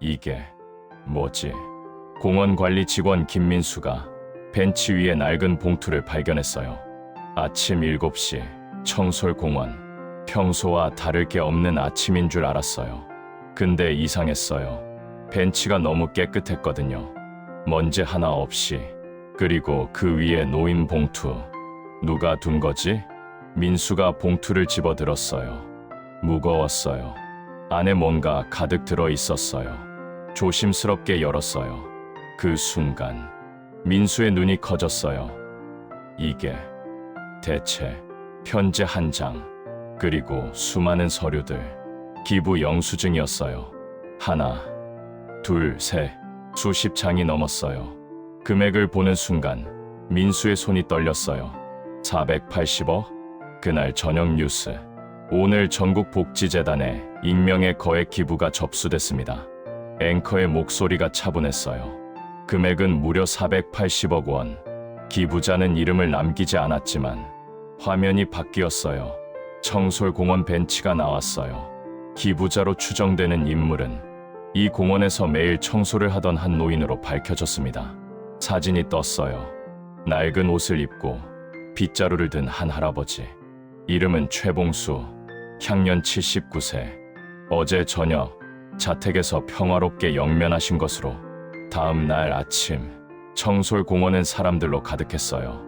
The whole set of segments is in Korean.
이게 뭐지? 공원 관리 직원 김민수가 벤치 위에 낡은 봉투를 발견했어요. 아침 7시 청솔공원. 평소와 다를 게 없는 아침인 줄 알았어요. 근데 이상했어요. 벤치가 너무 깨끗했거든요. 먼지 하나 없이. 그리고 그 위에 놓인 봉투. 누가 둔 거지? 민수가 봉투를 집어들었어요. 무거웠어요. 안에 뭔가 가득 들어 있었어요. 조심스럽게 열었어요. 그 순간 민수의 눈이 커졌어요. 이게 대체 편지 한 장, 그리고 수많은 서류들, 기부 영수증이었어요. 하나, 둘, 셋, 수십 장이 넘었어요. 금액을 보는 순간 민수의 손이 떨렸어요. 480억? 그날 저녁 뉴스. 오늘 전국복지재단에 익명의 거액 기부가 접수됐습니다. 앵커의 목소리가 차분했어요. 금액은 무려 480억 원. 기부자는 이름을 남기지 않았지만 화면이 바뀌었어요. 청솔공원 벤치가 나왔어요. 기부자로 추정되는 인물은 이 공원에서 매일 청소를 하던 한 노인으로 밝혀졌습니다. 사진이 떴어요. 낡은 옷을 입고 빗자루를 든 한 할아버지. 이름은 최봉수, 향년 79세. 어제 저녁 자택에서 평화롭게 영면하신 것으로. 다음 날 아침 청솔공원은 사람들로 가득했어요.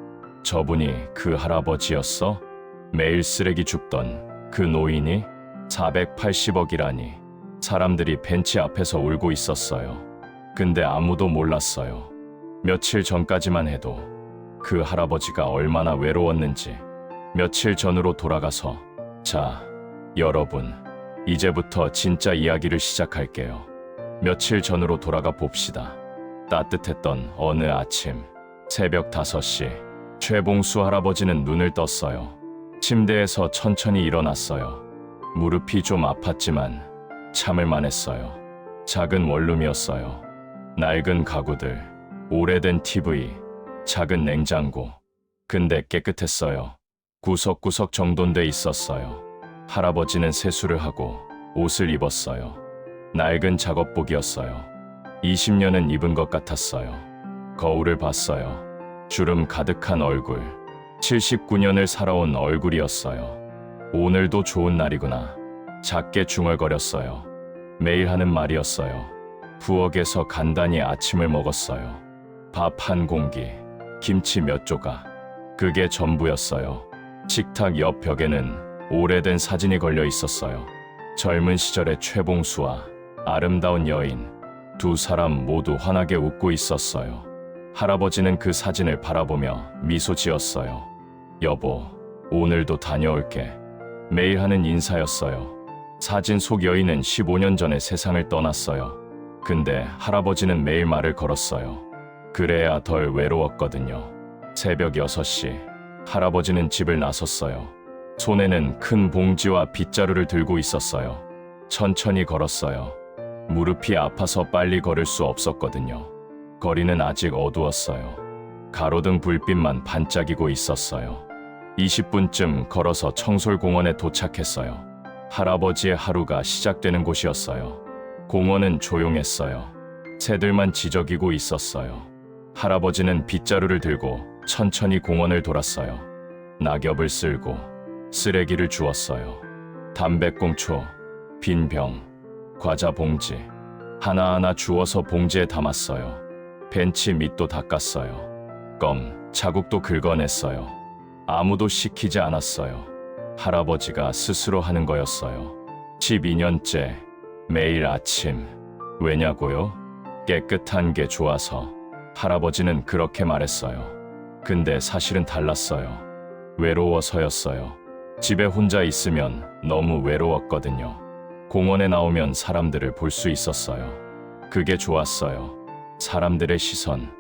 저분이 그 할아버지였어? 매일 쓰레기 줍던 그 노인이? 480억이라니. 사람들이 벤치 앞에서 울고 있었어요. 근데 아무도 몰랐어요. 며칠 전까지만 해도 그 할아버지가 얼마나 외로웠는지. 며칠 전으로 돌아가서, 자, 여러분, 이제부터 진짜 이야기를 시작할게요. 며칠 전으로 돌아가 봅시다. 따뜻했던 어느 아침, 새벽 5시, 최봉수 할아버지는 눈을 떴어요. 침대에서 천천히 일어났어요. 무릎이 좀 아팠지만 참을 만했어요. 작은 원룸이었어요. 낡은 가구들, 오래된 TV, 작은 냉장고. 근데 깨끗했어요. 구석구석 정돈돼 있었어요. 할아버지는 세수를 하고 옷을 입었어요. 낡은 작업복이었어요. 20년은 입은 것 같았어요. 거울을 봤어요. 주름 가득한 얼굴. 79년을 살아온 얼굴이었어요. 오늘도 좋은 날이구나. 작게 중얼거렸어요. 매일 하는 말이었어요. 부엌에서 간단히 아침을 먹었어요. 밥 한 공기, 김치 몇 조각. 그게 전부였어요. 식탁 옆 벽에는 오래된 사진이 걸려 있었어요. 젊은 시절의 최봉수와 아름다운 여인. 두 사람 모두 환하게 웃고 있었어요. 할아버지는 그 사진을 바라보며 미소 지었어요. 여보, 오늘도 다녀올게. 매일 하는 인사였어요. 사진 속 여인은 15년 전에 세상을 떠났어요. 근데 할아버지는 매일 말을 걸었어요. 그래야 덜 외로웠거든요. 새벽 6시, 할아버지는 집을 나섰어요. 손에는 큰 봉지와 빗자루를 들고 있었어요. 천천히 걸었어요. 무릎이 아파서 빨리 걸을 수 없었거든요. 거리는 아직 어두웠어요. 가로등 불빛만 반짝이고 있었어요. 20분쯤 걸어서 청솔공원에 도착했어요. 할아버지의 하루가 시작되는 곳이었어요. 공원은 조용했어요. 새들만 지저귀고 있었어요. 할아버지는 빗자루를 들고 천천히 공원을 돌았어요. 낙엽을 쓸고 쓰레기를 주웠어요. 담배꽁초, 빈 병, 과자 봉지 하나하나 주워서 봉지에 담았어요. 벤치 밑도 닦았어요. 껌, 자국도 긁어냈어요. 아무도 시키지 않았어요. 할아버지가 스스로 하는 거였어요. 12년째 매일 아침. 왜냐고요? 깨끗한 게 좋아서. 할아버지는 그렇게 말했어요. 근데 사실은 달랐어요. 외로워서였어요. 집에 혼자 있으면 너무 외로웠거든요. 공원에 나오면 사람들을 볼 수 있었어요. 그게 좋았어요. 사람들의 시선.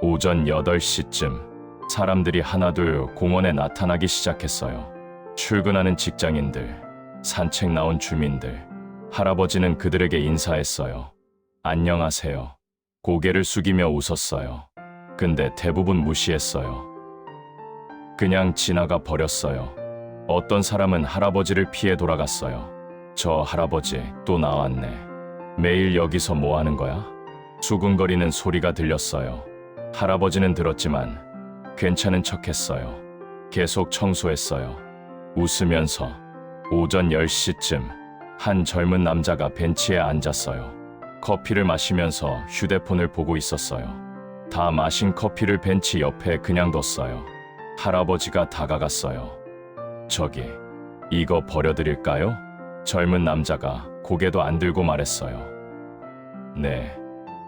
오전 8시쯤 사람들이 하나둘 공원에 나타나기 시작했어요. 출근하는 직장인들, 산책 나온 주민들. 할아버지는 그들에게 인사했어요. 안녕하세요. 고개를 숙이며 웃었어요. 근데 대부분 무시했어요. 그냥 지나가 버렸어요. 어떤 사람은 할아버지를 피해 돌아갔어요. 저 할아버지 또 나왔네. 매일 여기서 뭐 하는 거야? 수근거리는 소리가 들렸어요. 할아버지는 들었지만 괜찮은 척했어요. 계속 청소했어요. 웃으면서. 오전 10시쯤 한 젊은 남자가 벤치에 앉았어요. 커피를 마시면서 휴대폰을 보고 있었어요. 다 마신 커피를 벤치 옆에 그냥 뒀어요. 할아버지가 다가갔어요. 저기, 이거 버려드릴까요? 젊은 남자가 고개도 안 들고 말했어요. 네,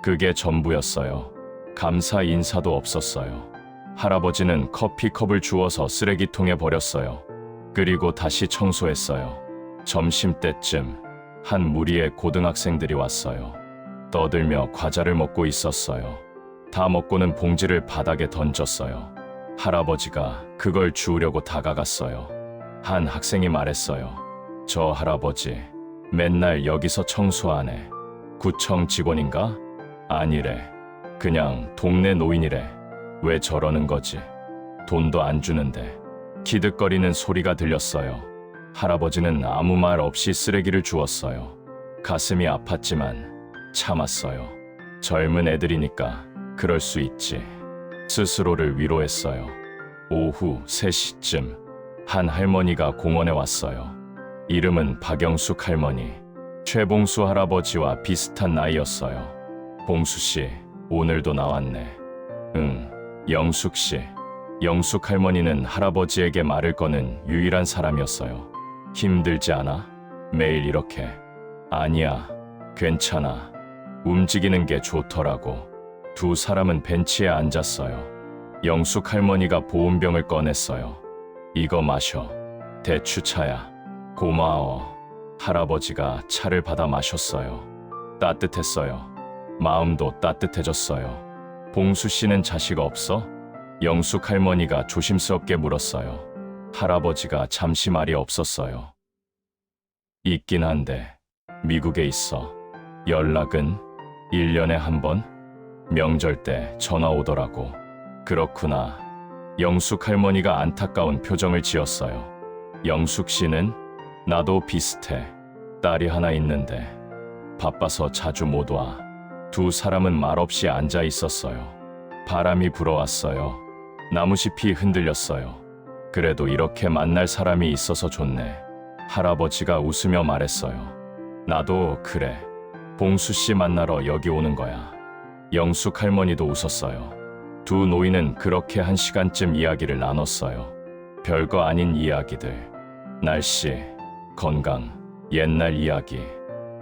그게 전부였어요. 감사 인사도 없었어요. 할아버지는 커피컵을 주워서 쓰레기통에 버렸어요. 그리고 다시 청소했어요. 점심때쯤 한 무리의 고등학생들이 왔어요. 떠들며 과자를 먹고 있었어요. 다 먹고는 봉지를 바닥에 던졌어요. 할아버지가 그걸 주우려고 다가갔어요. 한 학생이 말했어요. 저 할아버지 맨날 여기서 청소하네. 구청 직원인가? 아니래. 그냥 동네 노인이래. 왜 저러는 거지? 돈도 안 주는데. 기득거리는 소리가 들렸어요. 할아버지는 아무 말 없이 쓰레기를 주웠어요. 가슴이 아팠지만 참았어요. 젊은 애들이니까 그럴 수 있지. 스스로를 위로했어요. 오후 3시쯤 한 할머니가 공원에 왔어요. 이름은 박영숙 할머니. 최봉수 할아버지와 비슷한 나이였어요. 봉수 씨, 오늘도 나왔네. 응, 영숙 씨. 영숙 할머니는 할아버지에게 말을 거는 유일한 사람이었어요. 힘들지 않아? 매일 이렇게. 아니야, 괜찮아. 움직이는 게 좋더라고. 두 사람은 벤치에 앉았어요. 영숙 할머니가 보온병을 꺼냈어요. 이거 마셔. 대추차야. 고마워. 할아버지가 차를 받아 마셨어요. 따뜻했어요. 마음도 따뜻해졌어요. 봉수 씨는 자식 없어? 영숙 할머니가 조심스럽게 물었어요. 할아버지가 잠시 말이 없었어요. 있긴 한데 미국에 있어. 연락은 1년에 한 번? 명절 때 전화 오더라고. 그렇구나. 영숙 할머니가 안타까운 표정을 지었어요. 영숙 씨는? 나도 비슷해. 딸이 하나 있는데 바빠서 자주 못 와. 두 사람은 말없이 앉아 있었어요. 바람이 불어왔어요. 나무잎이 흔들렸어요. 그래도 이렇게 만날 사람이 있어서 좋네. 할아버지가 웃으며 말했어요. 나도 그래. 봉수 씨 만나러 여기 오는 거야. 영숙 할머니도 웃었어요. 두 노인은 그렇게 1시간쯤 이야기를 나눴어요. 별거 아닌 이야기들. 날씨, 건강, 옛날 이야기.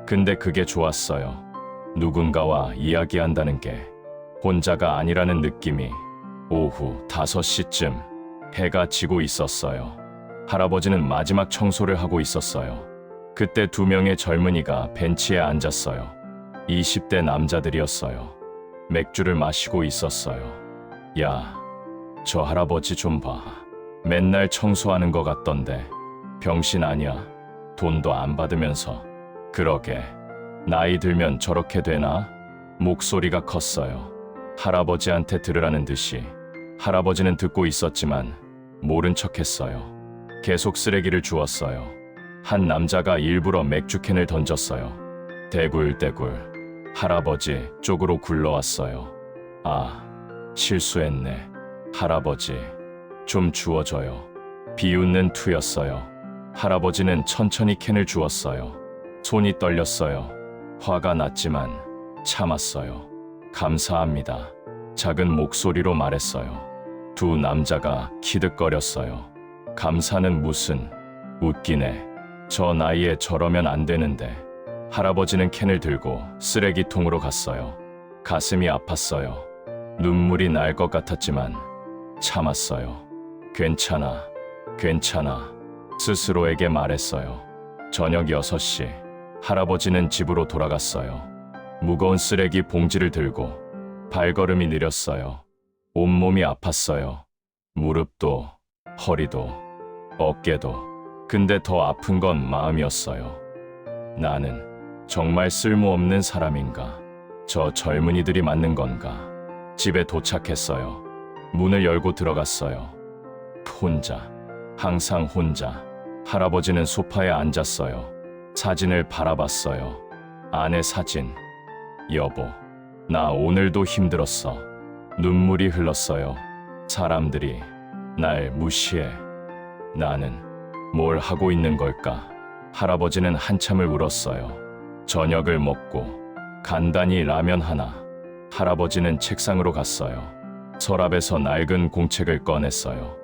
근데 그게 좋았어요. 누군가와 이야기한다는 게 혼자가 아니라는 느낌이. 오후 5시쯤 해가 지고 있었어요. 할아버지는 마지막 청소를 하고 있었어요. 그때 2명의 젊은이가 벤치에 앉았어요. 20대 남자들이었어요. 맥주를 마시고 있었어요. 야, 저 할아버지 좀 봐. 맨날 청소하는 것 같던데. 병신 아니야? 돈도 안 받으면서. 그러게. 나이 들면 저렇게 되나? 목소리가 컸어요. 할아버지한테 들으라는 듯이. 할아버지는 듣고 있었지만 모른 척했어요. 계속 쓰레기를 주웠어요. 한 남자가 일부러 맥주캔을 던졌어요. 대굴대굴 할아버지 쪽으로 굴러왔어요. 아, 실수했네. 할아버지, 좀 주워줘요. 비웃는 투였어요. 할아버지는 천천히 캔을 주웠어요. 손이 떨렸어요. 화가 났지만 참았어요. 감사합니다. 작은 목소리로 말했어요. 두 남자가 키득거렸어요. 감사는 무슨. 웃기네. 저 나이에 저러면 안 되는데. 할아버지는 캔을 들고 쓰레기통으로 갔어요. 가슴이 아팠어요. 눈물이 날 것 같았지만 참았어요. 괜찮아, 괜찮아. 스스로에게 말했어요. 저녁 6시 할아버지는 집으로 돌아갔어요. 무거운 쓰레기 봉지를 들고 발걸음이 느렸어요. 온몸이 아팠어요. 무릎도, 허리도, 어깨도. 근데 더 아픈 건 마음이었어요. 나는 정말 쓸모없는 사람인가? 저 젊은이들이 맞는 건가? 집에 도착했어요. 문을 열고 들어갔어요. 혼자, 항상 혼자. 할아버지는 소파에 앉았어요. 사진을 바라봤어요. 아내 사진. 여보, 나 오늘도 힘들었어. 눈물이 흘렀어요. 사람들이 날 무시해. 나는 뭘 하고 있는 걸까? 할아버지는 한참을 울었어요. 저녁을 먹고 간단히 라면 하나. 할아버지는 책상으로 갔어요. 서랍에서 낡은 공책을 꺼냈어요.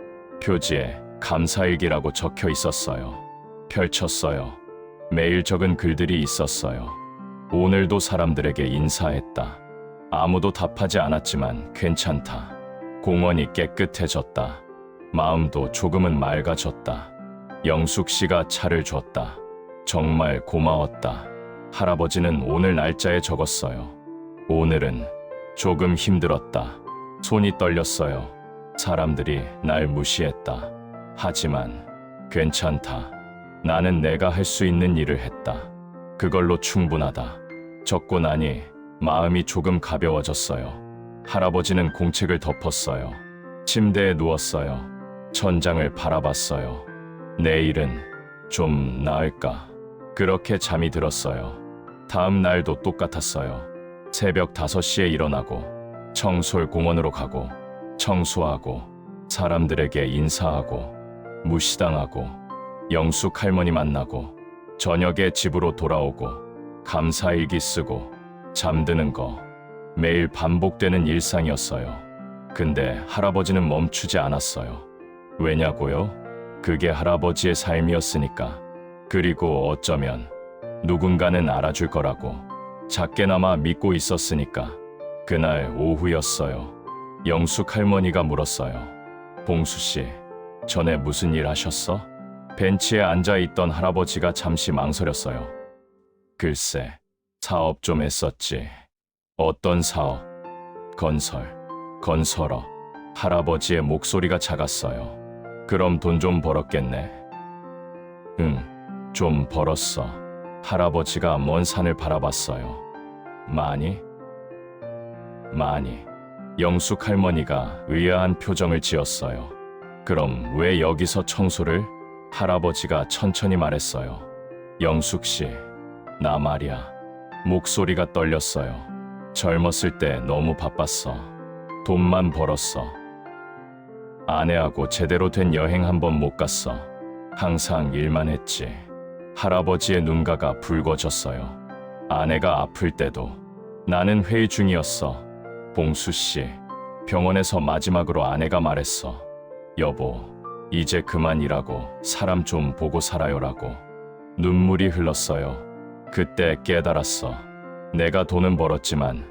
표지에 감사일기라고 적혀 있었어요. 펼쳤어요. 매일 적은 글들이 있었어요. 오늘도 사람들에게 인사했다. 아무도 답하지 않았지만 괜찮다. 공원이 깨끗해졌다. 마음도 조금은 맑아졌다. 영숙 씨가 차를 줬다. 정말 고마웠다. 할아버지는 오늘 날짜에 적었어요. 오늘은 조금 힘들었다. 손이 떨렸어요. 사람들이 날 무시했다. 하지만 괜찮다. 나는 내가 할 수 있는 일을 했다. 그걸로 충분하다. 적고 나니 마음이 조금 가벼워졌어요. 할아버지는 공책을 덮었어요. 침대에 누웠어요. 천장을 바라봤어요. 내일은 좀 나을까? 그렇게 잠이 들었어요. 다음 날도 똑같았어요. 새벽 5시에 일어나고 청솔 공원으로 가고 청소하고 사람들에게 인사하고 무시당하고 영숙 할머니 만나고 저녁에 집으로 돌아오고 감사일기 쓰고 잠드는 거 매일 반복되는 일상이었어요. 근데 할아버지는 멈추지 않았어요. 왜냐고요? 그게 할아버지의 삶이었으니까. 그리고 어쩌면 누군가는 알아줄 거라고 작게나마 믿고 있었으니까. 그날 오후였어요. 영숙 할머니가 물었어요. 봉수 씨, 전에 무슨 일 하셨어? 벤치에 앉아있던 할아버지가 잠시 망설였어요. 글쎄, 사업 좀 했었지. 어떤 사업? 건설어. 할아버지의 목소리가 작았어요. 그럼 돈 좀 벌었겠네. 응, 좀 벌었어. 할아버지가 먼 산을 바라봤어요. 많이? 영숙 할머니가 의아한 표정을 지었어요. 그럼 왜 여기서 청소를? 할아버지가 천천히 말했어요. 영숙 씨, 나 말이야. 목소리가 떨렸어요. 젊었을 때 너무 바빴어. 돈만 벌었어. 아내하고 제대로 된 여행 한 번 못 갔어. 항상 일만 했지. 할아버지의 눈가가 붉어졌어요. 아내가 아플 때도 나는 회의 중이었어. 봉수 씨, 병원에서 마지막으로 아내가 말했어. 여보, 이제 그만 일하고 사람 좀 보고 살아요라고. 눈물이 흘렀어요. 그때 깨달았어. 내가 돈은 벌었지만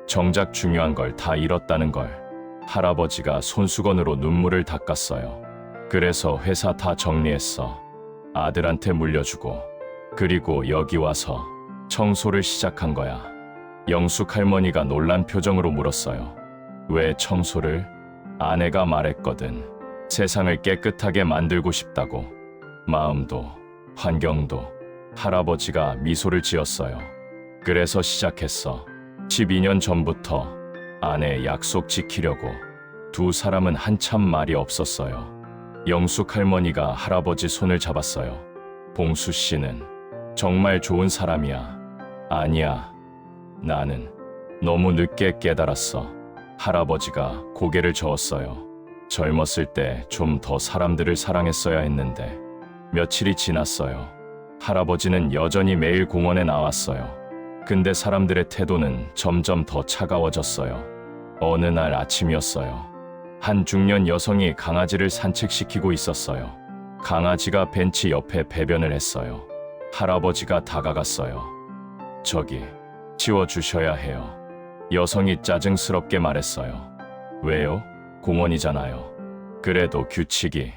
정작 중요한 걸 다 잃었다는 걸. 할아버지가 손수건으로 눈물을 닦았어요. 그래서 회사 다 정리했어. 아들한테 물려주고. 그리고 여기 와서 청소를 시작한 거야. 영숙 할머니가 놀란 표정으로 물었어요. 왜 청소를? 아내가 말했거든. 세상을 깨끗하게 만들고 싶다고. 마음도, 환경도. 할아버지가 미소를 지었어요. 그래서 시작했어. 12년 전부터 아내 약속 지키려고. 두 사람은 한참 말이 없었어요. 영숙 할머니가 할아버지 손을 잡았어요. 봉수 씨는 정말 좋은 사람이야. 아니야. 나는 너무 늦게 깨달았어. 할아버지가 고개를 저었어요. 젊었을 때 좀 더 사람들을 사랑했어야 했는데. 며칠이 지났어요. 할아버지는 여전히 매일 공원에 나왔어요. 근데 사람들의 태도는 점점 더 차가워졌어요. 어느 날 아침이었어요. 한 중년 여성이 강아지를 산책시키고 있었어요. 강아지가 벤치 옆에 배변을 했어요. 할아버지가 다가갔어요. 저기, 치워주셔야 해요. 여성이 짜증스럽게 말했어요. 왜요? 공원이잖아요. 그래도 규칙이.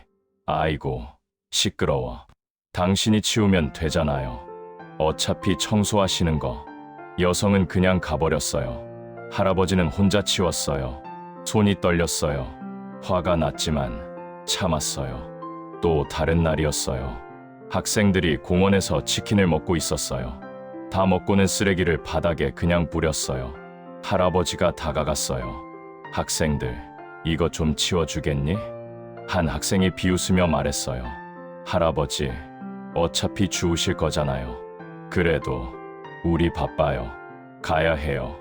아이고, 시끄러워. 당신이 치우면 되잖아요. 어차피 청소하시는 거. 여성은 그냥 가버렸어요. 할아버지는 혼자 치웠어요. 손이 떨렸어요. 화가 났지만 참았어요. 또 다른 날이었어요. 학생들이 공원에서 치킨을 먹고 있었어요. 다 먹고는 쓰레기를 바닥에 그냥 뿌렸어요. 할아버지가 다가갔어요. 학생들, 이거 좀 치워주겠니? 한 학생이 비웃으며 말했어요. 할아버지, 어차피 주우실 거잖아요. 그래도 우리 바빠요. 가야 해요.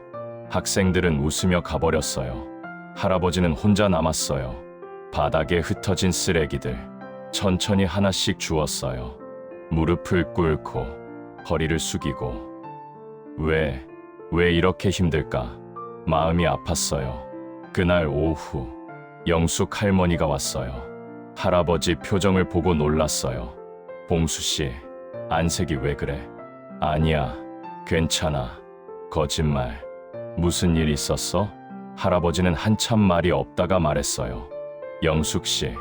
학생들은 웃으며 가버렸어요. 할아버지는 혼자 남았어요. 바닥에 흩어진 쓰레기들 천천히 하나씩 주웠어요. 무릎을 꿇고 허리를 숙이고 왜 이렇게 힘들까? 마음이 아팠어요. 그날 오후 영숙 할머니가 왔어요. 할아버지 표정을 보고 놀랐어요. 봉수 씨, 안색이 왜 그래? 아니야, 괜찮아. 거짓말. 무슨 일 있었어? 할아버지는 한참 말이 없다가 말했어요. 영숙 씨,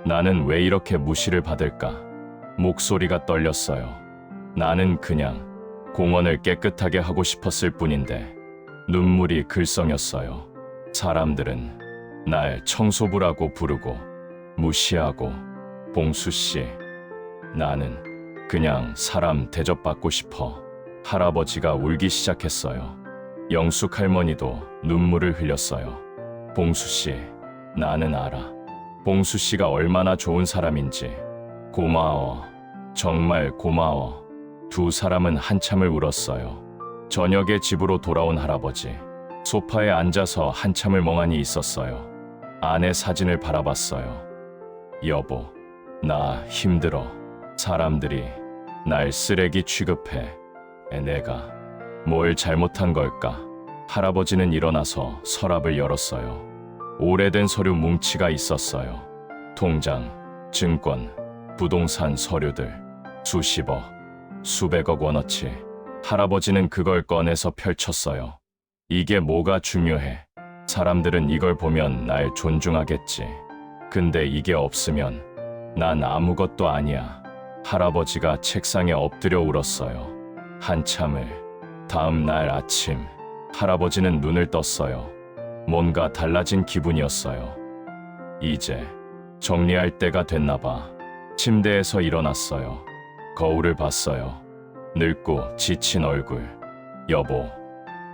나는 왜 이렇게 무시를 받을까? 목소리가 떨렸어요. 나는 그냥 공원을 깨끗하게 하고 싶었을 뿐인데 눈물이 글썽였어요. 사람들은 날 청소부라고 부르고 무시하고 봉수 씨, 나는 그냥 사람 대접받고 싶어. 할아버지가 울기 시작했어요. 영숙 할머니도 눈물을 흘렸어요. 봉수 씨, 나는 알아. 봉수 씨가 얼마나 좋은 사람인지. 고마워. 정말 고마워. 두 사람은 한참을 울었어요. 저녁에 집으로 돌아온 할아버지. 소파에 앉아서 한참을 멍하니 있었어요. 아내 사진을 바라봤어요. 여보, 나 힘들어. 사람들이 날 쓰레기 취급해. 내가 뭘 잘못한 걸까? 할아버지는 일어나서 서랍을 열었어요. 오래된 서류 뭉치가 있었어요. 통장, 증권, 부동산 서류들, 수십억, 수백억 원어치. 할아버지는 그걸 꺼내서 펼쳤어요. 이게 뭐가 중요해? 사람들은 이걸 보면 날 존중하겠지. 근데 이게 없으면 난 아무것도 아니야. 할아버지가 책상에 엎드려 울었어요. 한참을. 다음 날 아침, 할아버지는 눈을 떴어요. 뭔가 달라진 기분이었어요. 이제 정리할 때가 됐나 봐. 침대에서 일어났어요. 거울을 봤어요. 늙고 지친 얼굴. 여보,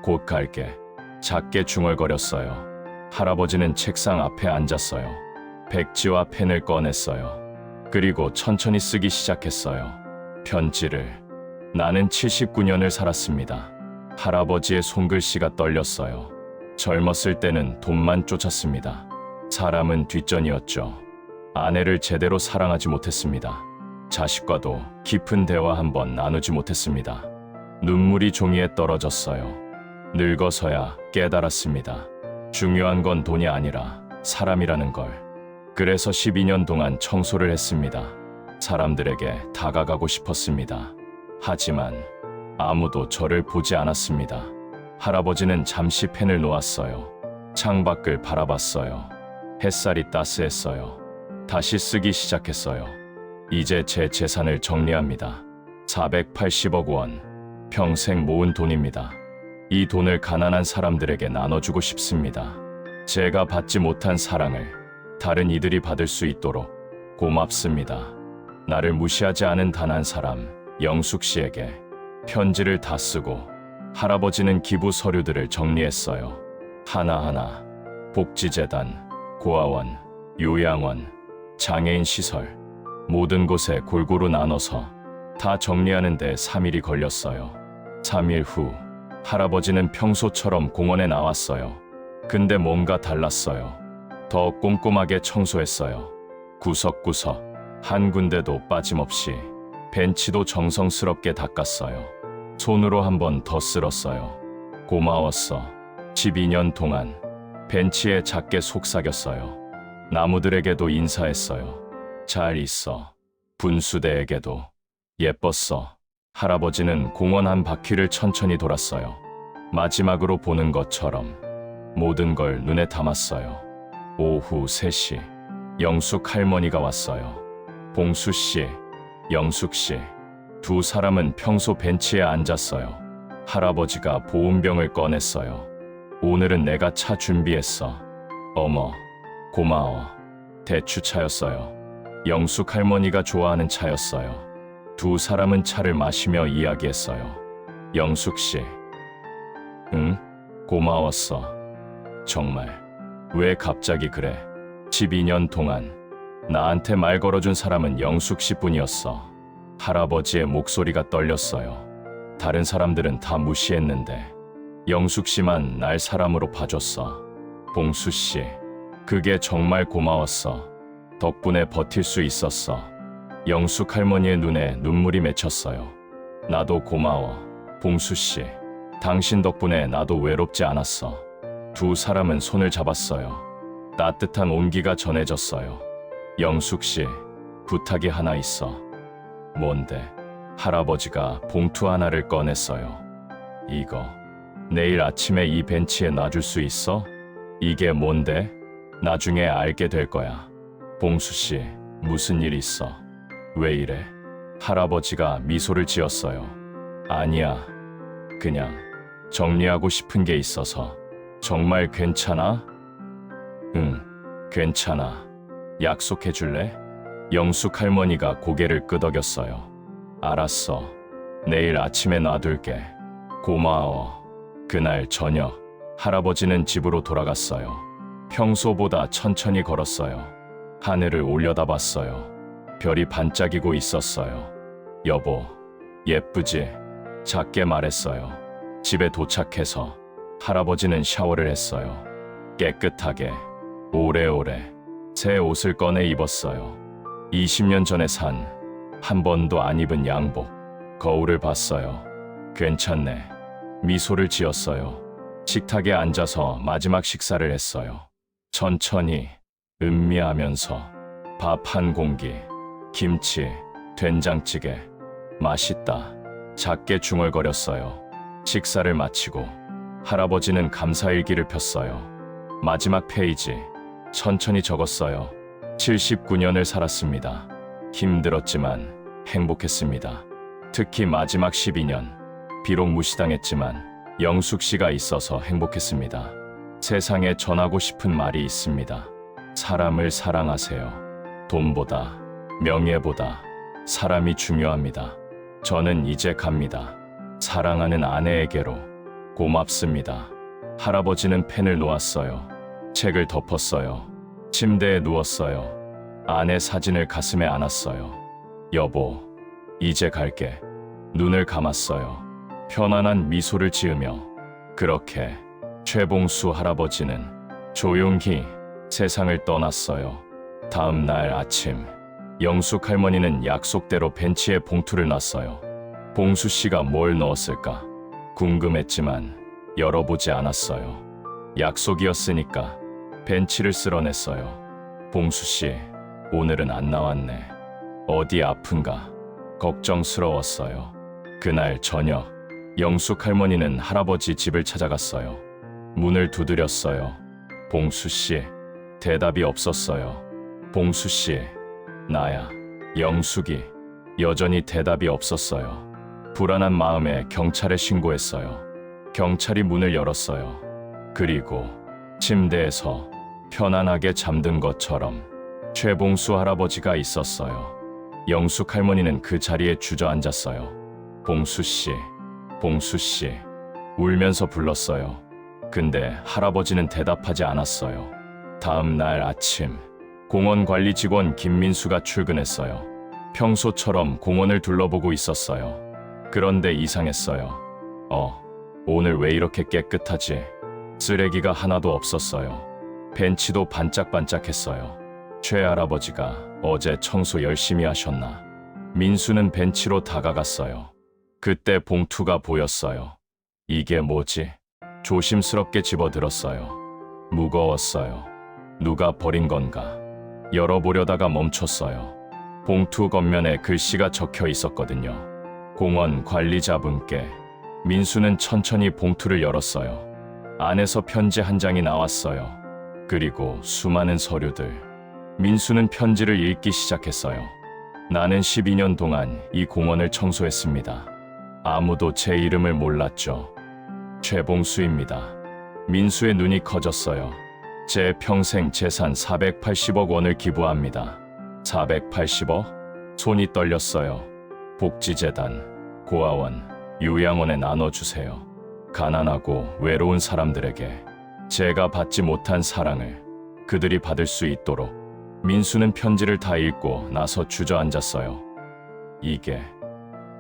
곧 갈게. 작게 중얼거렸어요. 할아버지는 책상 앞에 앉았어요. 백지와 펜을 꺼냈어요. 그리고 천천히 쓰기 시작했어요. 편지를. 나는 79년을 살았습니다. 할아버지의 손글씨가 떨렸어요. 젊었을 때는 돈만 쫓았습니다. 사람은 뒷전이었죠. 아내를 제대로 사랑하지 못했습니다. 자식과도 깊은 대화 한번 나누지 못했습니다. 눈물이 종이에 떨어졌어요. 늙어서야 깨달았습니다. 중요한 건 돈이 아니라 사람이라는 걸. 그래서 12년 동안 청소를 했습니다. 사람들에게 다가가고 싶었습니다. 하지만 아무도 저를 보지 않았습니다. 할아버지는 잠시 펜을 놓았어요. 창밖을 바라봤어요. 햇살이 따스했어요. 다시 쓰기 시작했어요. 이제 제 재산을 정리합니다. 480억 원. 평생 모은 돈입니다. 이 돈을 가난한 사람들에게 나눠주고 싶습니다. 제가 받지 못한 사랑을 다른 이들이 받을 수 있도록. 고맙습니다. 나를 무시하지 않은 단 한 사람, 영숙 씨에게. 편지를 다 쓰고 할아버지는 기부 서류들을 정리했어요. 하나하나. 복지재단, 고아원, 요양원, 장애인 시설, 모든 곳에 골고루 나눠서 다 정리하는 데 3일이 걸렸어요. 3일 후 할아버지는 평소처럼 공원에 나왔어요. 근데 뭔가 달랐어요. 더 꼼꼼하게 청소했어요. 구석구석, 한 군데도 빠짐없이. 벤치도 정성스럽게 닦았어요. 손으로 한 번 더 쓸었어요. 고마웠어. 12년 동안 벤치에 작게 속삭였어요. 나무들에게도 인사했어요. 잘 있어. 분수대에게도. 예뻤어. 할아버지는 공원 한 바퀴를 천천히 돌았어요. 마지막으로 보는 것처럼 모든 걸 눈에 담았어요. 오후 3시, 영숙 할머니가 왔어요. 봉수 씨, 영숙 씨. 두 사람은 평소 벤치에 앉았어요. 할아버지가 보온병을 꺼냈어요. 오늘은 내가 차 준비했어. 어머, 고마워. 대추차였어요. 영숙 할머니가 좋아하는 차였어요. 두 사람은 차를 마시며 이야기했어요. 영숙 씨. 응? 고마웠어. 정말. 왜 갑자기 그래? 12년 동안 나한테 말 걸어준 사람은 영숙 씨뿐이었어. 할아버지의 목소리가 떨렸어요. 다른 사람들은 다 무시했는데 영숙 씨만 날 사람으로 봐줬어. 봉수 씨, 그게 정말 고마웠어. 덕분에 버틸 수 있었어. 영숙 할머니의 눈에 눈물이 맺혔어요. 나도 고마워, 봉수 씨. 당신 덕분에 나도 외롭지 않았어. 두 사람은 손을 잡았어요. 따뜻한 온기가 전해졌어요. 영숙 씨, 부탁이 하나 있어. 뭔데? 할아버지가 봉투 하나를 꺼냈어요. 이거 내일 아침에 이 벤치에 놔줄 수 있어? 이게 뭔데? 나중에 알게 될 거야. 봉수 씨, 무슨 일 있어? 왜 이래? 할아버지가 미소를 지었어요. 아니야. 그냥 정리하고 싶은 게 있어서. 정말 괜찮아? 응, 괜찮아. 약속해 줄래? 영숙 할머니가 고개를 끄덕였어요. 알았어. 내일 아침에 놔둘게. 고마워. 그날 저녁, 할아버지는 집으로 돌아갔어요. 평소보다 천천히 걸었어요. 하늘을 올려다봤어요. 별이 반짝이고 있었어요. 여보, 예쁘지? 작게 말했어요. 집에 도착해서 할아버지는 샤워를 했어요. 깨끗하게, 오래오래 새 옷을 꺼내 입었어요. 20년 전에 산 한 번도 안 입은 양복. 거울을 봤어요. 괜찮네. 미소를 지었어요. 식탁에 앉아서 마지막 식사를 했어요. 천천히, 음미하면서 밥 한 공기, 김치, 된장찌개. 맛있다. 작게 중얼거렸어요. 식사를 마치고 할아버지는 감사일기를 폈어요. 마지막 페이지, 천천히 적었어요. 79년을 살았습니다. 힘들었지만 행복했습니다. 특히 마지막 12년, 비록 무시당했지만 영숙 씨가 있어서 행복했습니다. 세상에 전하고 싶은 말이 있습니다. 사람을 사랑하세요. 돈보다, 명예보다 사람이 중요합니다. 저는 이제 갑니다. 사랑하는 아내에게로. 고맙습니다. 할아버지는 펜을 놓았어요. 책을 덮었어요. 침대에 누웠어요. 아내 사진을 가슴에 안았어요. 여보, 이제 갈게. 눈을 감았어요. 편안한 미소를 지으며. 그렇게 최봉수 할아버지는 조용히 세상을 떠났어요. 다음 날 아침, 영숙 할머니는 약속대로 벤치에 봉투를 놨어요. 봉수 씨가 뭘 넣었을까? 궁금했지만 열어보지 않았어요. 약속이었으니까 벤치를 쓸어냈어요. 봉수 씨, 오늘은 안 나왔네. 어디 아픈가? 걱정스러웠어요. 그날 저녁, 영숙 할머니는 할아버지 집을 찾아갔어요. 문을 두드렸어요. 봉수 씨, 대답이 없었어요. 봉수 씨, 나야. 영숙이. 여전히 대답이 없었어요. 불안한 마음에 경찰에 신고했어요. 경찰이 문을 열었어요. 그리고 침대에서 편안하게 잠든 것처럼 최봉수 할아버지가 있었어요. 영숙 할머니는 그 자리에 주저앉았어요. 봉수 씨, 봉수 씨, 울면서 불렀어요. 근데 할아버지는 대답하지 않았어요. 다음 날 아침, 공원 관리 직원 김민수가 출근했어요. 평소처럼 공원을 둘러보고 있었어요. 그런데 이상했어요. 오늘 왜 이렇게 깨끗하지? 쓰레기가 하나도 없었어요. 벤치도 반짝반짝했어요. 최 할아버지가 어제 청소 열심히 하셨나? 민수는 벤치로 다가갔어요. 그때 봉투가 보였어요. 이게 뭐지? 조심스럽게 집어들었어요. 무거웠어요. 누가 버린 건가? 열어보려다가 멈췄어요. 봉투 겉면에 글씨가 적혀 있었거든요. 공원 관리자분께. 민수는 천천히 봉투를 열었어요. 안에서 편지 한 장이 나왔어요. 그리고 수많은 서류들. 민수는 편지를 읽기 시작했어요. 나는 12년 동안 이 공원을 청소했습니다. 아무도 제 이름을 몰랐죠. 최봉수입니다. 민수의 눈이 커졌어요. 제 평생 재산 480억 원을 기부합니다. 480억? 손이 떨렸어요. 복지재단, 고아원, 요양원에 나눠주세요. 가난하고 외로운 사람들에게 제가 받지 못한 사랑을 그들이 받을 수 있도록. 민수는 편지를 다 읽고 나서 주저앉았어요. 이게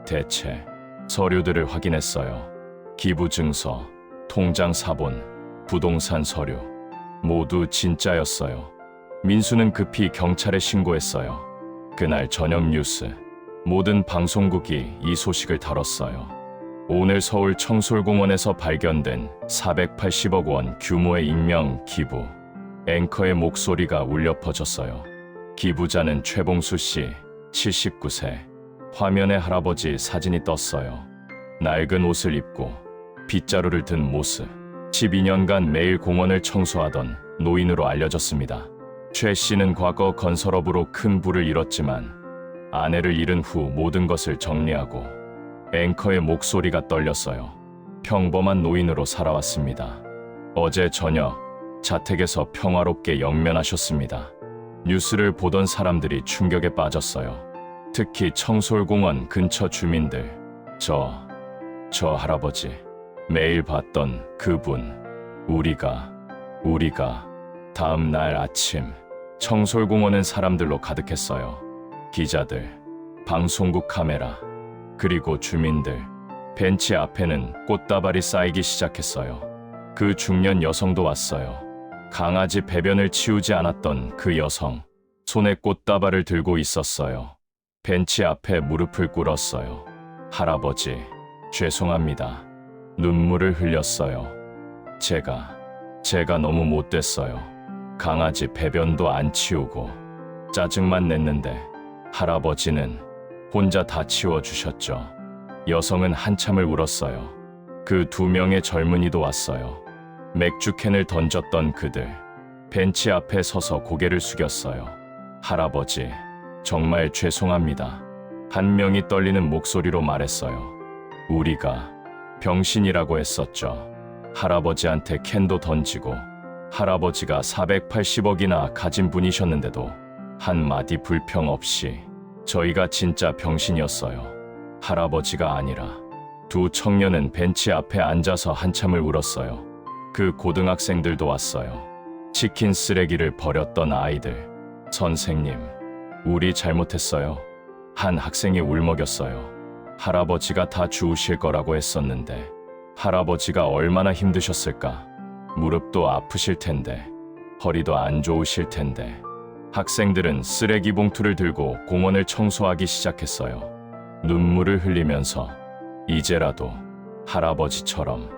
대체? 서류들을 확인했어요. 기부 증서, 통장 사본, 부동산 서류 모두 진짜였어요. 민수는 급히 경찰에 신고했어요. 그날 저녁 뉴스 모든 방송국이 이 소식을 다뤘어요. 오늘 서울 청솔공원에서 발견된 480억 원 규모의 익명 기부. 앵커의 목소리가 울려 퍼졌어요. 기부자는 최봉수 씨, 79세. 화면에 할아버지 사진이 떴어요. 낡은 옷을 입고 빗자루를 든 모습. 12년간 매일 공원을 청소하던 노인으로 알려졌습니다. 최 씨는 과거 건설업으로 큰 부를 잃었지만 아내를 잃은 후 모든 것을 정리하고 앵커의 목소리가 떨렸어요. 평범한 노인으로 살아왔습니다. 어제 저녁 자택에서 평화롭게 영면하셨습니다. 뉴스를 보던 사람들이 충격에 빠졌어요. 특히 청솔공원 근처 주민들. 저 할아버지. 매일 봤던 그분. 우리가. 다음 날 아침 청솔공원은 사람들로 가득했어요. 기자들, 방송국 카메라, 그리고 주민들. 벤치 앞에는 꽃다발이 쌓이기 시작했어요. 그 중년 여성도 왔어요. 강아지 배변을 치우지 않았던 그 여성. 손에 꽃다발을 들고 있었어요. 벤치 앞에 무릎을 꿇었어요. 할아버지, 죄송합니다. 눈물을 흘렸어요. 제가 너무 못됐어요. 강아지 배변도 안 치우고 짜증만 냈는데 할아버지는 혼자 다 치워주셨죠. 여성은 한참을 울었어요. 그 2명의 젊은이도 왔어요. 맥주캔을 던졌던 그들. 벤치 앞에 서서 고개를 숙였어요. 할아버지, 정말 죄송합니다. 한 명이 떨리는 목소리로 말했어요. 우리가 병신이라고 했었죠. 할아버지한테 캔도 던지고 할아버지가 480억이나 가진 분이셨는데도 한마디 불평 없이 저희가 진짜 병신이었어요. 할아버지가 아니라. 2 청년은 벤치 앞에 앉아서 한참을 울었어요. 그 고등학생들도 왔어요. 치킨 쓰레기를 버렸던 아이들. 선생님, 우리 잘못했어요. 한 학생이 울먹였어요. 할아버지가 다 주우실 거라고 했었는데 할아버지가 얼마나 힘드셨을까. 무릎도 아프실 텐데 허리도 안 좋으실 텐데. 학생들은 쓰레기 봉투를 들고 공원을 청소하기 시작했어요. 눈물을 흘리면서 이제라도 할아버지처럼.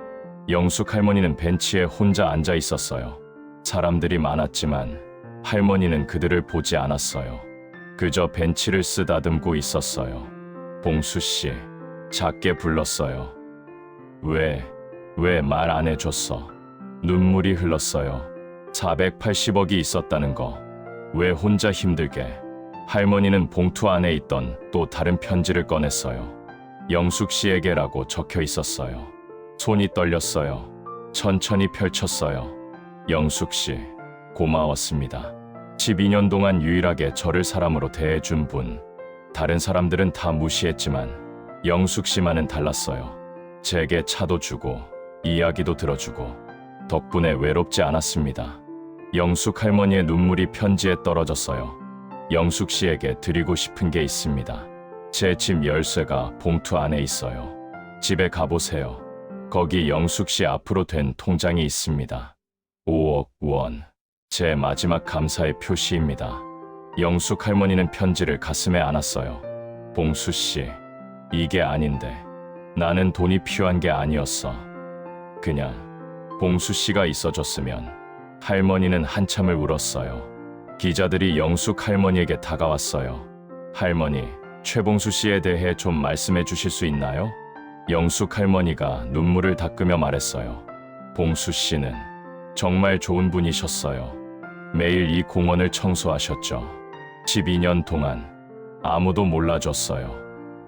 영숙 할머니는 벤치에 혼자 앉아 있었어요. 사람들이 많았지만 할머니는 그들을 보지 않았어요. 그저 벤치를 쓰다듬고 있었어요. 봉수 씨, 작게 불렀어요. 왜 말 안 해줬어? 눈물이 흘렀어요. 480억이 있었다는 거. 왜 혼자 힘들게. 할머니는 봉투 안에 있던 또 다른 편지를 꺼냈어요. 영숙 씨에게라고 적혀 있었어요. 손이 떨렸어요. 천천히 펼쳤어요. 영숙 씨, 고마웠습니다. 12년 동안 유일하게 저를 사람으로 대해준 분. 다른 사람들은 다 무시했지만 영숙 씨만은 달랐어요. 제게 차도 주고 이야기도 들어주고 덕분에 외롭지 않았습니다. 영숙 할머니의 눈물이 편지에 떨어졌어요. 영숙 씨에게 드리고 싶은 게 있습니다. 제 집 열쇠가 봉투 안에 있어요. 집에 가보세요. 거기 영숙 씨 앞으로 된 통장이 있습니다. 5억 원. 제 마지막 감사의 표시입니다. 영숙 할머니는 편지를 가슴에 안았어요. 봉수 씨, 이게 아닌데. 나는 돈이 필요한 게 아니었어. 그냥 봉수 씨가 있어줬으면. 할머니는 한참을 울었어요. 기자들이 영숙 할머니에게 다가왔어요. 할머니, 최봉수 씨에 대해 좀 말씀해 주실 수 있나요? 영숙 할머니가 눈물을 닦으며 말했어요. 봉수 씨는 정말 좋은 분이셨어요. 매일 이 공원을 청소하셨죠. 12년 동안 아무도 몰라줬어요.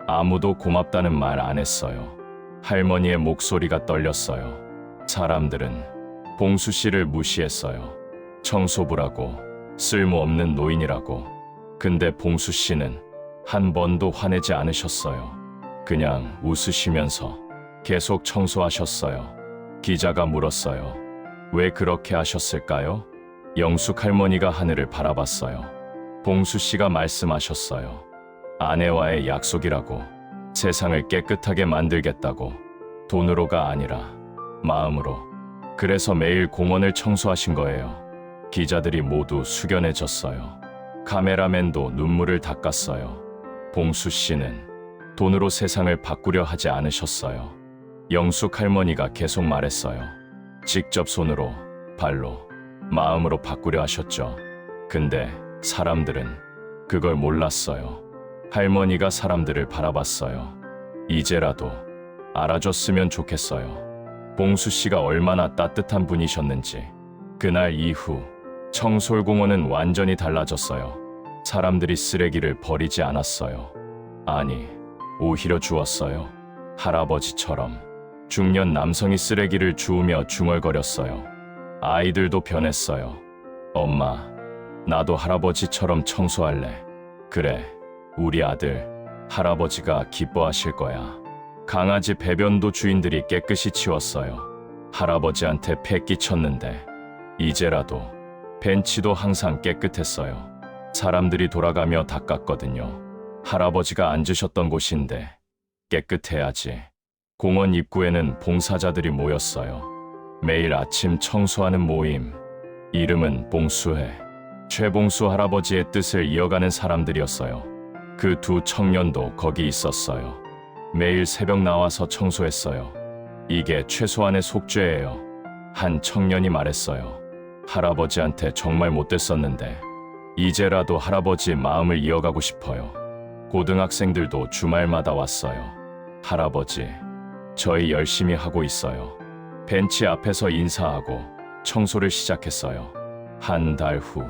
아무도 고맙다는 말 안 했어요. 할머니의 목소리가 떨렸어요. 사람들은 봉수 씨를 무시했어요. 청소부라고, 쓸모없는 노인이라고. 근데 봉수 씨는 한 번도 화내지 않으셨어요. 그냥 웃으시면서 계속 청소하셨어요. 기자가 물었어요. 왜 그렇게 하셨을까요? 영숙 할머니가 하늘을 바라봤어요. 봉수 씨가 말씀하셨어요. 아내와의 약속이라고. 세상을 깨끗하게 만들겠다고. 돈으로가 아니라 마음으로. 그래서 매일 공원을 청소하신 거예요. 기자들이 모두 숙연해졌어요. 카메라맨도 눈물을 닦았어요. 봉수 씨는 돈으로 세상을 바꾸려 하지 않으셨어요. 영숙 할머니가 계속 말했어요. 직접 손으로, 발로, 마음으로 바꾸려 하셨죠. 근데 사람들은 그걸 몰랐어요. 할머니가 사람들을 바라봤어요. 이제라도 알아줬으면 좋겠어요. 봉수 씨가 얼마나 따뜻한 분이셨는지. 그날 이후 청솔공원은 완전히 달라졌어요. 사람들이 쓰레기를 버리지 않았어요. 아니, 오히려 주웠어요. 할아버지처럼. 중년 남성이 쓰레기를 주우며 중얼거렸어요. 아이들도 변했어요. 엄마, 나도 할아버지처럼 청소할래. 그래, 우리 아들, 할아버지가 기뻐하실 거야. 강아지 배변도 주인들이 깨끗이 치웠어요. 할아버지한테 패 끼쳤는데 이제라도 벤치도 항상 깨끗했어요. 사람들이 돌아가며 닦았거든요. 할아버지가 앉으셨던 곳인데 깨끗해야지. 공원 입구에는 봉사자들이 모였어요. 매일 아침 청소하는 모임. 이름은 봉수회. 최봉수 할아버지의 뜻을 이어가는 사람들이었어요. 그 두 청년도 거기 있었어요. 매일 새벽 나와서 청소했어요. 이게 최소한의 속죄예요. 한 청년이 말했어요. 할아버지한테 정말 못됐었는데 이제라도 할아버지 마음을 이어가고 싶어요. 고등학생들도 주말마다 왔어요. 할아버지, 저희 열심히 하고 있어요. 벤치 앞에서 인사하고 청소를 시작했어요. 한 달 후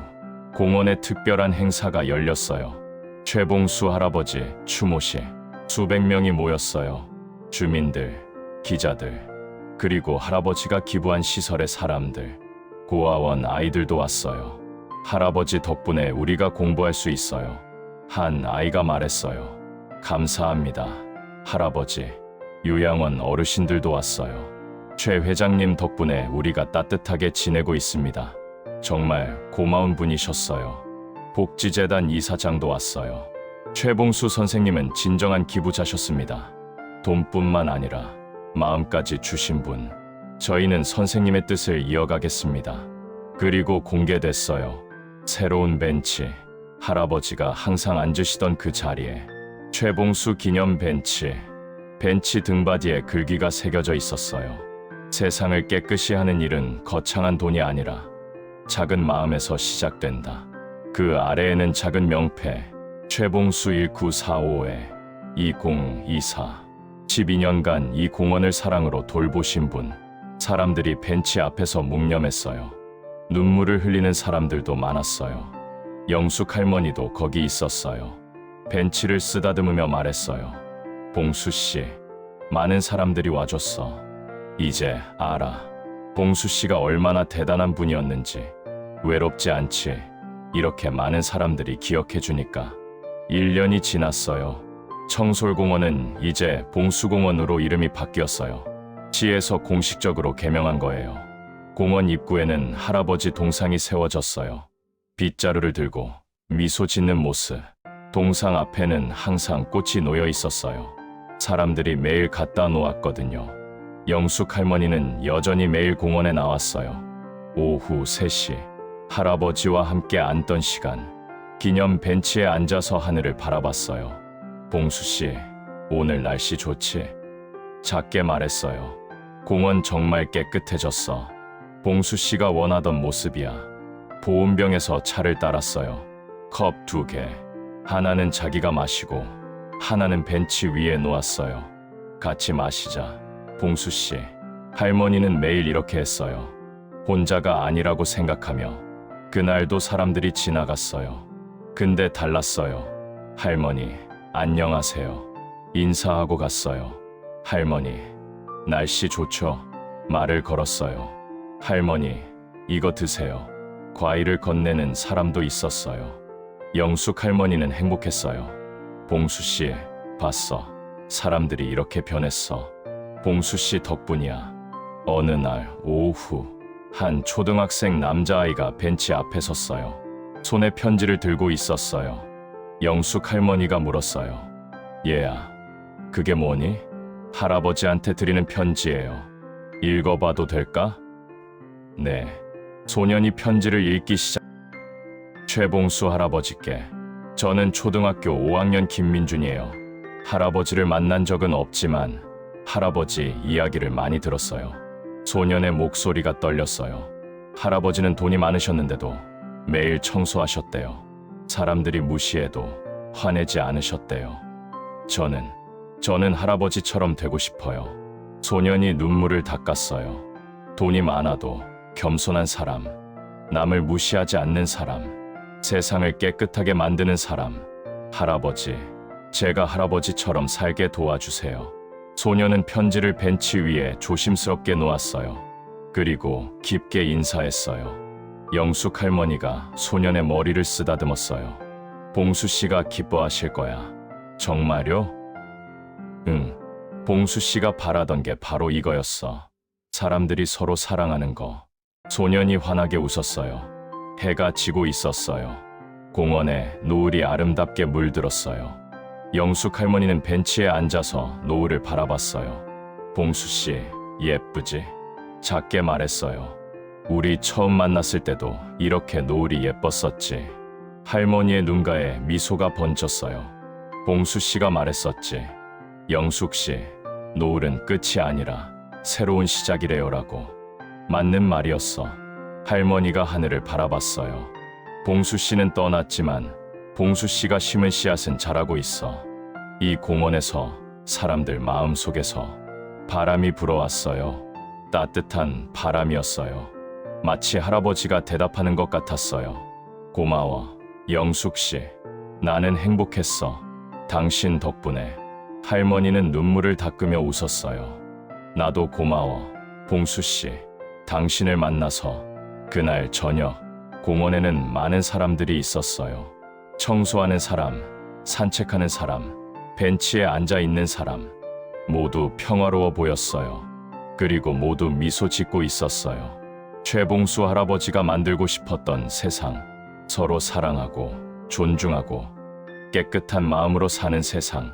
공원에 특별한 행사가 열렸어요. 최봉수 할아버지 추모식. 수백 명이 모였어요. 주민들, 기자들, 그리고 할아버지가 기부한 시설의 사람들, 고아원 아이들도 왔어요. 할아버지 덕분에 우리가 공부할 수 있어요. 한 아이가 말했어요. 감사합니다, 할아버지. 요양원 어르신들도 왔어요. 최 회장님 덕분에 우리가 따뜻하게 지내고 있습니다. 정말 고마운 분이셨어요. 복지재단 이사장도 왔어요. 최봉수 선생님은 진정한 기부자셨습니다. 돈뿐만 아니라 마음까지 주신 분. 저희는 선생님의 뜻을 이어가겠습니다. 그리고 공개됐어요. 새로운 벤치. 할아버지가 항상 앉으시던 그 자리에 최봉수 기념 벤치. 벤치 등받이에 글귀가 새겨져 있었어요. 세상을 깨끗이 하는 일은 거창한 돈이 아니라 작은 마음에서 시작된다. 그 아래에는 작은 명패. 최봉수 1945에 2024. 12년간 이 공원을 사랑으로 돌보신 분. 사람들이 벤치 앞에서 묵념했어요. 눈물을 흘리는 사람들도 많았어요. 영숙 할머니도 거기 있었어요. 벤치를 쓰다듬으며 말했어요. 봉수 씨, 많은 사람들이 와줬어. 이제 알아. 봉수 씨가 얼마나 대단한 분이었는지. 외롭지 않지. 이렇게 많은 사람들이 기억해 주니까. 1년이 지났어요. 청솔공원은 이제 봉수공원으로 이름이 바뀌었어요. 시에서 공식적으로 개명한 거예요. 공원 입구에는 할아버지 동상이 세워졌어요. 빗자루를 들고 미소 짓는 모습. 동상 앞에는 항상 꽃이 놓여 있었어요. 사람들이 매일 갖다 놓았거든요. 영숙 할머니는 여전히 매일 공원에 나왔어요. 오후 3시, 할아버지와 함께 앉던 시간. 기념 벤치에 앉아서 하늘을 바라봤어요. 봉수 씨, 오늘 날씨 좋지? 작게 말했어요. 공원 정말 깨끗해졌어. 봉수 씨가 원하던 모습이야. 보온병에서 차를 따랐어요. 컵 2개. 하나는 자기가 마시고 하나는 벤치 위에 놓았어요. 같이 마시자. 봉수 씨, 할머니는 매일 이렇게 했어요. 혼자가 아니라고 생각하며. 그날도 사람들이 지나갔어요. 근데 달랐어요. 할머니, 안녕하세요. 인사하고 갔어요. 할머니, 날씨 좋죠? 말을 걸었어요. 할머니, 이거 드세요. 과일을 건네는 사람도 있었어요. 영숙 할머니는 행복했어요. 봉수 씨, 봤어. 사람들이 이렇게 변했어. 봉수 씨 덕분이야. 어느 날 오후, 한 초등학생 남자아이가 벤치 앞에 섰어요. 손에 편지를 들고 있었어요. 영숙 할머니가 물었어요. 얘야, 그게 뭐니? 할아버지한테 드리는 편지예요. 읽어봐도 될까? 네. 소년이 편지를 읽기 시작. 최봉수 할아버지께. 저는 초등학교 5학년 김민준이에요. 할아버지를 만난 적은 없지만 할아버지 이야기를 많이 들었어요. 소년의 목소리가 떨렸어요. 할아버지는 돈이 많으셨는데도 매일 청소하셨대요. 사람들이 무시해도 화내지 않으셨대요. 저는 할아버지처럼 되고 싶어요. 소년이 눈물을 닦았어요. 돈이 많아도 겸손한 사람, 남을 무시하지 않는 사람, 세상을 깨끗하게 만드는 사람. 할아버지, 제가 할아버지처럼 살게 도와주세요. 소년은 편지를 벤치 위에 조심스럽게 놓았어요. 그리고 깊게 인사했어요. 영숙 할머니가 소년의 머리를 쓰다듬었어요. 봉수 씨가 기뻐하실 거야. 정말요? 응. 봉수 씨가 바라던 게 바로 이거였어. 사람들이 서로 사랑하는 거. 소년이 환하게 웃었어요. 해가 지고 있었어요. 공원에 노을이 아름답게 물들었어요. 영숙 할머니는 벤치에 앉아서 노을을 바라봤어요. 봉수 씨, 예쁘지? 작게 말했어요. 우리 처음 만났을 때도 이렇게 노을이 예뻤었지. 할머니의 눈가에 미소가 번졌어요. 봉수 씨가 말했었지. 영숙 씨, 노을은 끝이 아니라 새로운 시작이래요라고. 맞는 말이었어. 할머니가 하늘을 바라봤어요. 봉수 씨는 떠났지만 봉수 씨가 심은 씨앗은 자라고 있어. 이 공원에서 사람들 마음속에서 바람이 불어왔어요. 따뜻한 바람이었어요. 마치 할아버지가 대답하는 것 같았어요. 고마워, 영숙 씨. 나는 행복했어. 당신 덕분에. 할머니는 눈물을 닦으며 웃었어요. 나도 고마워, 봉수 씨. 당신을 만나서. 그날 저녁, 공원에는 많은 사람들이 있었어요. 청소하는 사람, 산책하는 사람, 벤치에 앉아 있는 사람. 모두 평화로워 보였어요. 그리고 모두 미소 짓고 있었어요. 최봉수 할아버지가 만들고 싶었던 세상. 서로 사랑하고, 존중하고, 깨끗한 마음으로 사는 세상.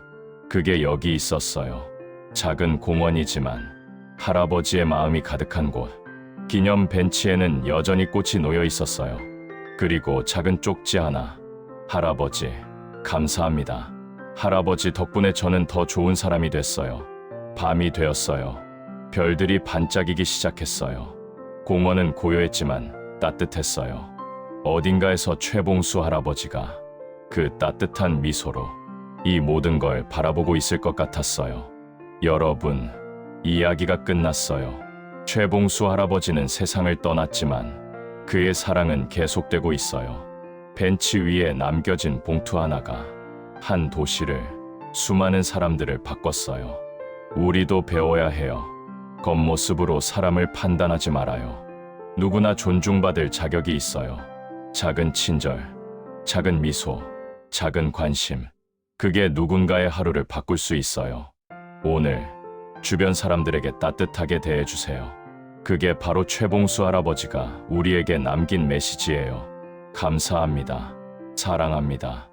그게 여기 있었어요. 작은 공원이지만 할아버지의 마음이 가득한 곳. 기념 벤치에는 여전히 꽃이 놓여 있었어요. 그리고 작은 쪽지 하나. 할아버지, 감사합니다. 할아버지 덕분에 저는 더 좋은 사람이 됐어요. 밤이 되었어요. 별들이 반짝이기 시작했어요. 공원은 고요했지만 따뜻했어요. 어딘가에서 최봉수 할아버지가 그 따뜻한 미소로 이 모든 걸 바라보고 있을 것 같았어요. 여러분, 이야기가 끝났어요. 최봉수 할아버지는 세상을 떠났지만 그의 사랑은 계속되고 있어요. 벤치 위에 남겨진 봉투 하나가 한 도시를, 수많은 사람들을 바꿨어요. 우리도 배워야 해요. 겉모습으로 사람을 판단하지 말아요. 누구나 존중받을 자격이 있어요. 작은 친절, 작은 미소, 작은 관심. 그게 누군가의 하루를 바꿀 수 있어요. 오늘 주변 사람들에게 따뜻하게 대해주세요. 그게 바로 최봉수 할아버지가 우리에게 남긴 메시지예요. 감사합니다. 사랑합니다.